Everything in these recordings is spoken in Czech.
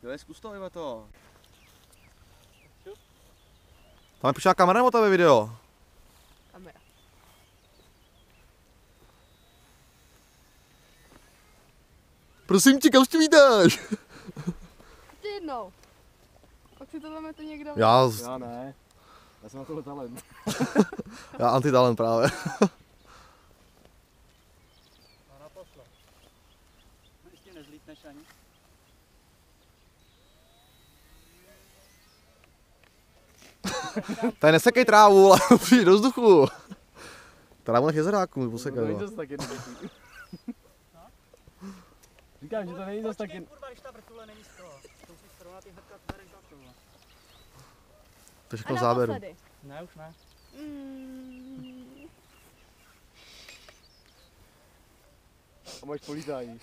Jo, zkus to, Iva, to. Tam je přišla kamera nebo tebe video? Kamera. Prosím tě, kam ti vítáš? Ty jednou. Pak si to zamete někdo. Já ne. Já jsem na tohle talent. já antitalent právě. A naposlo. Ještě nezlítneš ani. Tady nesekej trávu, ale přijď do vzduchu. Trávu nech jezeráku, posekej. To není zase tak jednoduchý. Říkám, že to není zase tak jednoduchý. Kurva, když ta vrtule není z toho. To musíš srovnat ty hrkat bereš za tohle. To je všechno v záběru. Ne, už ne. A máš polítání.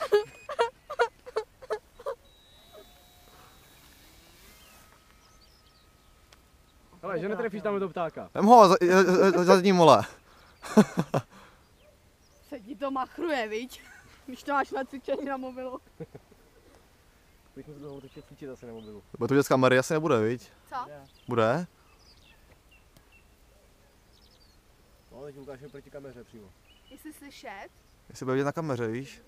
Ale že netrefíš tam do ptáka. Vem ho, za tím vole. Se ti to machruje, viď? Když to máš na cvičení na mobilu. Bych musel toho teď cvičit asi na mobilu. Bude to vidět z kamery, asi nebude, viď? Co? Bude? No, teď ukážeme proti kameře přímo. Jestli slyšet? Jestli bude vidět na kameře, víš?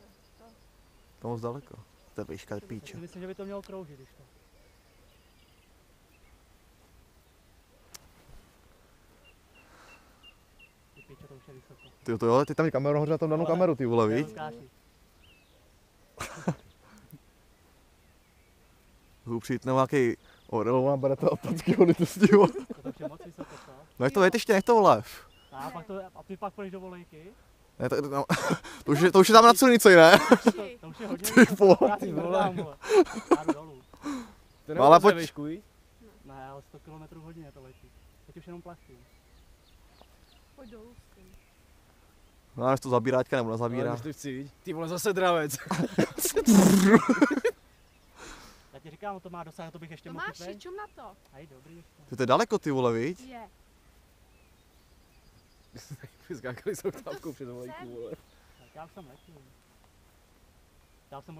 To moc daleko. To je výška, píče. Myslím, že by to mělo kroužit, když to. To už je vysoko. Ty to jo, ty tam je kameru nahoře na tom danou kameru, ty vole, víš? Jdu přijít nebo nějaký orel, bere to opatky, on to s tím. To už je moc vysoko, co? No jak to vejte ještě, nech to vole. A ty pak půjdeš do volejky? Ne, no, to už je tam na silnici, ne? To už je hodně Ty vole. ty vole. Já jdu dolů. To No, ale pojď. Ne, ale 100 km hodině to letí. Teď už jenom plaštím. Pojď dolů s tím. No, až to zabíráťka nebo nezabírá. Ty vole, zase dravec. Já ti říkám, to má dosah, to bych ještě mohl Tomáši, čum na to. Aj, dobrý ještě. Ty to je daleko, ty vole, viď? Je. Skákali s oktávkou před volejku, vole. Tak já už jsem letěl.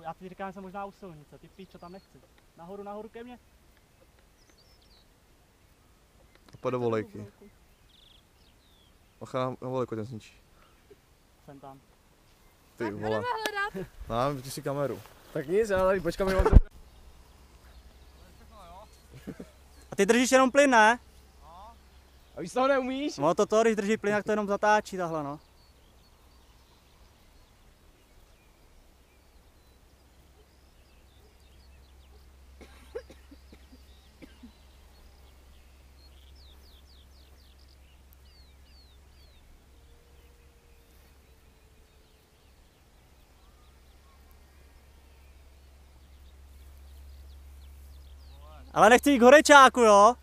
Já ti říkám, že jsem možná u silnice, ty píčo, tam nechci. Nahoru ke mně. Pojď do volejky. Bacha na volejku, ten zničí. Jsem tam. Ty vole. Budeme hledat. Mám, ty si kameru. Tak nic, já tady počkám, že mám to. A ty držíš jenom plyn, ne? A víš, toho neumíš? No to, když drží plyn, tak to jenom zatáčí tahle, no. Ale nechci jít k horečáku, jo?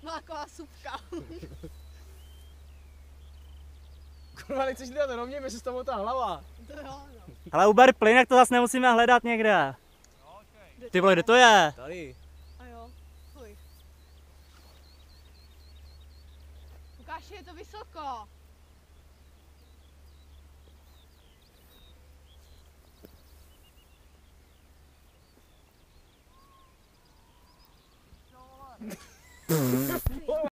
No taková supka. Kurva, nechceš dělat rovně, mi se s tomu ta hlava. To jo, no. Ale uber plyn, jak to zase nemusíme hledat někde. Ty vole, kde to je? Tady. A jo, fuj. Lukáši, je to vysoko.